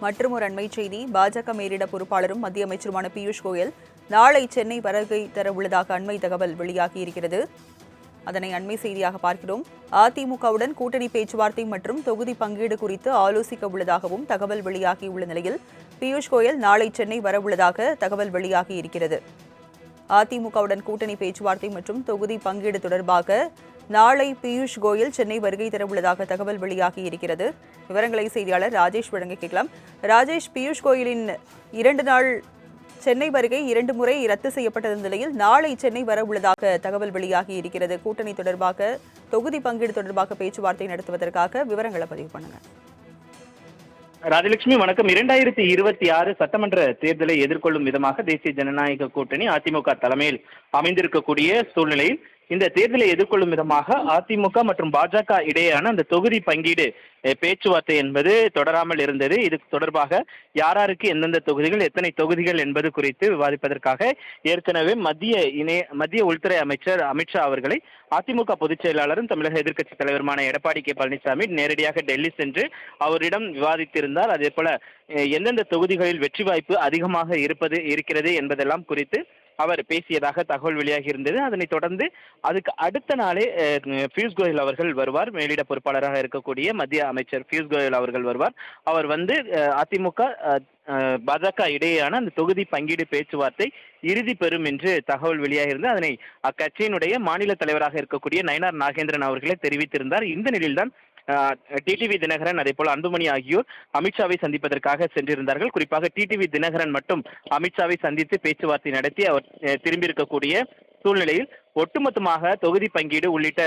மற்றும் ஒரு அண்மை செய்தி, பாஜக மேலிட பொறுப்பாளரும் மத்திய அமைச்சருமான பியூஷ் கோயல் நாளை சென்னை வருகை தரவுள்ளதாக அண்மை தகவல் வெளியாகியிருக்கிறது. அதனை அண்மை செய்தியாக பார்க்கிறோம். அதிமுகவுடன் கூட்டணி பேச்சுவார்த்தை மற்றும் தொகுதி பங்கீடு குறித்து ஆலோசிக்க உள்ளதாகவும் தகவல் வெளியாகியுள்ள நிலையில் பியூஷ் கோயல் நாளை சென்னை வரவுள்ளதாக தகவல் வெளியாகியிருக்கிறது. அதிமுகவுடன் கூட்டணி பேச்சுவார்த்தை மற்றும் தொகுதி பங்கீடு தொடர்பாக நாளை பியூஷ் கோயல் சென்னை வருகை தரவுள்ளதாக தகவல் வெளியாகியிருக்கிறது. விவரங்களை செய்தியாளர் ராஜேஷ் வழங்க கேட்கலாம். ராஜேஷ், பியூஷ் கோயலின் 2 நாள் சென்னை வருகை 2 முறை ரத்து செய்யப்பட்ட நிலையில் நாளை சென்னை வரவுள்ளதாக தகவல் வெளியாகியிருக்கிறது. கூட்டணி தொடர்பாக, தொகுதி பங்கீடு தொடர்பாக பேச்சுவார்த்தை நடத்துவதற்காக விவரங்களை பதிவு பண்ணுங்க. ராஜலட்சுமி வணக்கம். 2026 சட்டமன்ற தேர்தலை எதிர்கொள்ளும் விதமாக தேசிய ஜனநாயக கூட்டணி அதிமுக தலைமையில் அமைந்திருக்கக்கூடிய சூழ்நிலையில் இந்த தேர்தலை எதிர்கொள்ளும் விதமாக அதிமுக மற்றும் பாஜக இடையேயான அந்த தொகுதி பங்கீடு பேச்சுவார்த்தை என்பது தொடராமல் இருந்தது. இது தொடர்பாக யாராருக்கு எந்தெந்த தொகுதிகள், எத்தனை தொகுதிகள் என்பது குறித்து விவாதிப்பதற்காக ஏற்கனவே மத்திய உள்துறை அமைச்சர் அமித்ஷா அவர்களை அதிமுக பொதுச் செயலாளரும் தமிழக எதிர்க்கட்சித் தலைவருமான எடப்பாடி கே பழனிசாமி நேரடியாக டெல்லி சென்று அவரிடம் விவாதித்திருந்தார். அதே போல எந்தெந்த தொகுதிகளில் வெற்றி வாய்ப்பு அதிகமாக இருக்கிறது என்பதெல்லாம் குறித்து அவர் பேசியதாக தகவல் வெளியாகி இருந்தது. அதனைத் தொடர்ந்து அதுக்கு அடுத்த நாளே பியூஷ் கோயல் அவர்கள் வருவார். மேலிட பொறுப்பாளராக இருக்கக்கூடிய மத்திய அமைச்சர் பியூஷ் கோயல் அவர்கள் வருவார். அவர் வந்து அதிமுக பாஜக இடையேயான அந்த தொகுதி பங்கீடு பேச்சுவார்த்தை இறுதி பெறும் என்று தகவல் வெளியாகியிருந்தது. அதனை அக்கட்சியினுடைய மாநில தலைவராக இருக்கக்கூடிய நயினார் நாகேந்திரன் அவர்களே தெரிவித்திருந்தார். இந்த நிலையில்தான் டிடிவி தினகரன் அதே போல அன்புமணி ஆகியோர் அமித்ஷாவை சந்திப்பதற்காக சென்றிருந்தார்கள். குறிப்பாக டிடிவி தினகரன் மட்டும் அமித்ஷாவை சந்தித்து பேச்சுவார்த்தை நடத்தி அவர் திரும்பியிருக்கக்கூடிய சூழ்நிலையில் ஒட்டுமொத்தமாக தொகுதி பங்கீடு உள்ளிட்ட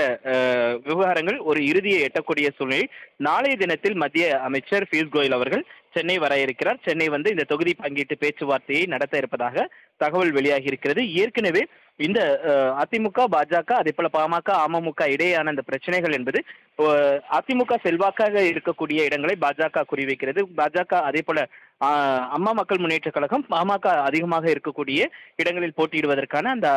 விவகாரங்கள் ஒரு இறுதியை எட்டக்கூடிய சூழ்நிலை நாளைய தினத்தில் மத்திய அமைச்சர் பியூஷ் கோயல் அவர்கள் சென்னை வர இருக்கிறார். சென்னை வந்து இந்த தொகுதி பங்கீட்டு பேச்சுவார்த்தையை நடத்த இருப்பதாக தகவல் வெளியாகி இருக்கிறது. ஏற்கனவே இந்த அதிமுக பாஜக அதே போல பாமக அமமுக இடையேயான அந்த பிரச்சனைகள் என்பது அதிமுக செல்வாக்காக இருக்கக்கூடிய இடங்களை பாஜக குறிவைக்கிறது. பாஜக அதே போல அம்மா மக்கள் முன்னேற்ற கழகம் பாமக அதிகமாக இருக்கக்கூடிய இடங்களில் போட்டியிடுவதற்கான அந்த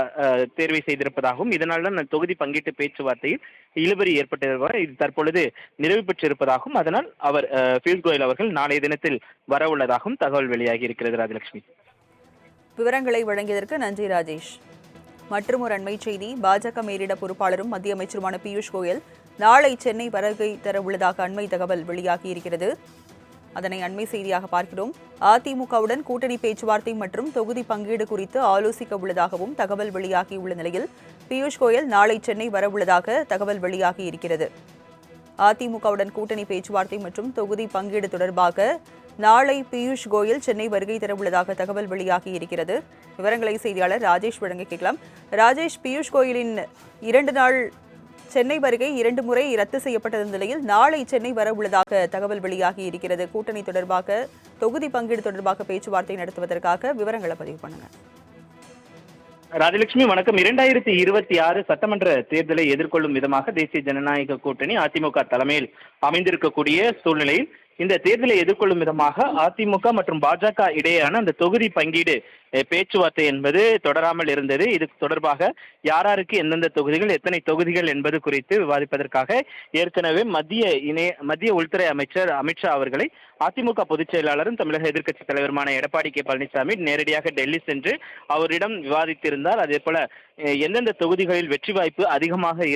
தேர்வை செய்திருப்பதாகவும் இதனால் தான் தொகுதி பங்கீட்டு பேச்சுவார்த்தையில் இழுபறி ஏற்பட்டிருப்பதால் இது தற்பொழுது நிறைவு பெற்றிருப்பதாகவும் அதனால் அவர் பியூஷ் கோயல் அவர்கள் நாளைய தினத்தில் வர உள்ளதாகவும் தகவல் வெளியாகி இருக்கிறது. ராஜலட்சுமி, விவரங்களை வழங்கியதற்கு நன்றி ராஜேஷ். மற்றும் ஒரு அண்மை செய்தி, பாஜக மேலிட பொறுப்பாளரும் மத்திய அமைச்சருமான பியூஷ் கோயல் நாளை சென்னை வருகை தரவுள்ளதாக அண்மை தகவல் வெளியாகியிருக்கிறது. அதனை அண்மை செய்தியாக பார்க்கிறோம். அதிமுகவுடன் கூட்டணி பேச்சுவார்த்தை மற்றும் தொகுதி பங்கீடு குறித்து ஆலோசிக்க உள்ளதாகவும் தகவல் வெளியாகியுள்ள நிலையில் பியூஷ் கோயல் நாளை சென்னை வரவுள்ளதாக தகவல் வெளியாகியிருக்கிறது. அதிமுகவுடன் கூட்டணி பேச்சுவார்த்தை மற்றும் தொகுதி பங்கீடு தொடர்பாக நாளை பியூஷ் கோயல் சென்னை வருகை தரவுள்ளதாக தகவல் வெளியாகியிருக்கிறது. விவரங்களை செய்தியாளர் ராஜேஷ் வழங்க கேட்கலாம். ராஜேஷ், பியூஷ் கோயலின் 2 நாள் சென்னை வருகை 2 முறை ரத்து செய்யப்பட்ட நிலையில் நாளை சென்னை வரவுள்ளதாக தகவல் வெளியாகி இருக்கிறது. கூட்டணி தொடர்பாக, தொகுதி பங்கீடு தொடர்பாக பேச்சுவார்த்தை நடத்துவதற்காக விவரங்களை பதிவு பண்ணுங்க. ராஜலட்சுமி வணக்கம். 2026 சட்டமன்ற தேர்தலை எதிர்கொள்ளும் விதமாக தேசிய ஜனநாயக கூட்டணி அதிமுக தலைமையில் அமைந்திருக்கக்கூடிய சூழ்நிலையில் இந்த தேர்தலை எதிர்கொள்ளும் விதமாக அதிமுக மற்றும் பாஜக இடையேயான அந்த தொகுதி பங்கீடு பேச்சுவார்த்தை என்பது தொடராமல் இருந்தது. இது தொடர்பாக யாராருக்கு எந்தெந்த தொகுதிகள், எத்தனை தொகுதிகள் என்பது குறித்து விவாதிப்பதற்காக ஏற்கனவே மத்திய உள்துறை அமைச்சர் அமித்ஷா அவர்களை அதிமுக பொதுச் செயலாளரும் தமிழக எதிர்க்கட்சித் தலைவருமான எடப்பாடி கே பழனிசாமி நேரடியாக டெல்லி சென்று அவரிடம் விவாதித்திருந்தார். அதே போல எந்தெந்த தொகுதிகளில் வெற்றி வாய்ப்பு அதிகமாக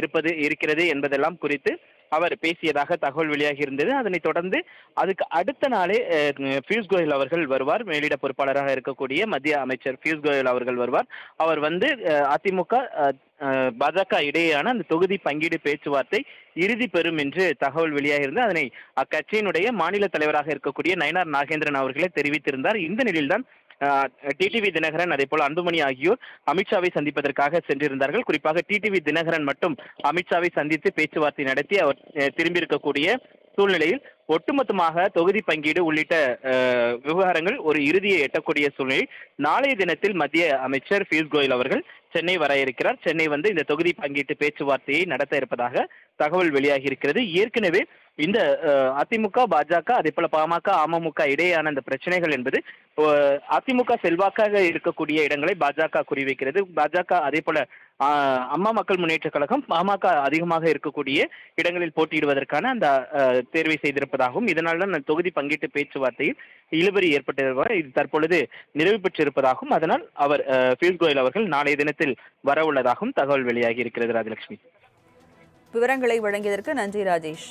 இருக்கிறது என்பதெல்லாம் குறித்து அவர் பேசியதாக தகவல் வெளியாகி இருந்தது. அதனைத் தொடர்ந்து அதுக்கு அடுத்த நாளே பியூஷ் கோயல் அவர்கள் வருவார். மேலிட பொறுப்பாளராக இருக்கக்கூடிய மத்திய அமைச்சர் பியூஷ் கோயல் அவர்கள் வருவார். அவர் வந்து அதிமுக பாஜக இடையேயான அந்த தொகுதி பங்கீடு பேச்சுவார்த்தை இறுதி பெறும் என்று தகவல் வெளியாகியிருந்தது. அதனை அக்கட்சியினுடைய மாநில தலைவராக இருக்கக்கூடிய நயினார் நாகேந்திரன் அவர்களே தெரிவித்திருந்தார். இந்த நிலையில்தான் டிடிவி தினகரன் அதே போல அன்புமணி ஆகியோர் அமித்ஷாவை சந்திப்பதற்காக சென்றிருந்தார்கள். குறிப்பாக டிடிவி தினகரன் மட்டும் அமித்ஷாவை சந்தித்து பேச்சுவார்த்தை நடத்தி அவர் திரும்பியிருக்கக்கூடிய சூழ்நிலையில் ஒட்டுமொத்தமாக தொகுதி பங்கீடு உள்ளிட்ட விவகாரங்கள் ஒரு இறுதியை எட்டக்கூடிய சூழ்நிலை நாளைய தினத்தில் மத்திய அமைச்சர் பியூஷ் கோயல் அவர்கள் சென்னை வர இருக்கிறார். சென்னை வந்து இந்த தொகுதி பங்கீட்டு பேச்சுவார்த்தையை நடத்த இருப்பதாக தகவல் வெளியாகி இருக்கிறது. ஏற்கனவே இந்த அதிமுக பாஜக அதே போல பாமக அமமுக இடையேயான அந்த பிரச்சனைகள் என்பது அதிமுக செல்வாக்காக இருக்கக்கூடிய இடங்களை பாஜக குறிவைக்கிறது. பாஜக அதே போல அம்மா மக்கள் முன்னேற்ற கழகம் பாமக அதிகமாக இருக்கக்கூடிய இடங்களில் போட்டியிடுவதற்கான அந்த தேர்வை செய்திருப்பதாகவும் இதனால் தான் தொகுதி பங்கீட்டு பேச்சுவார்த்தையில் இழுபறி ஏற்பட்டிருப்பார். இது தற்பொழுது நிறைவு பெற்றிருப்பதாகவும் அதனால் அவர் பியூஷ் கோயல் அவர்கள் நாளைய தினத்தில் வர உள்ளதாகவும் தகவல் வெளியாகி இருக்கிறது. ராஜலட்சுமி, விவரங்களை வழங்கியதற்கு நன்றி ராஜேஷ்.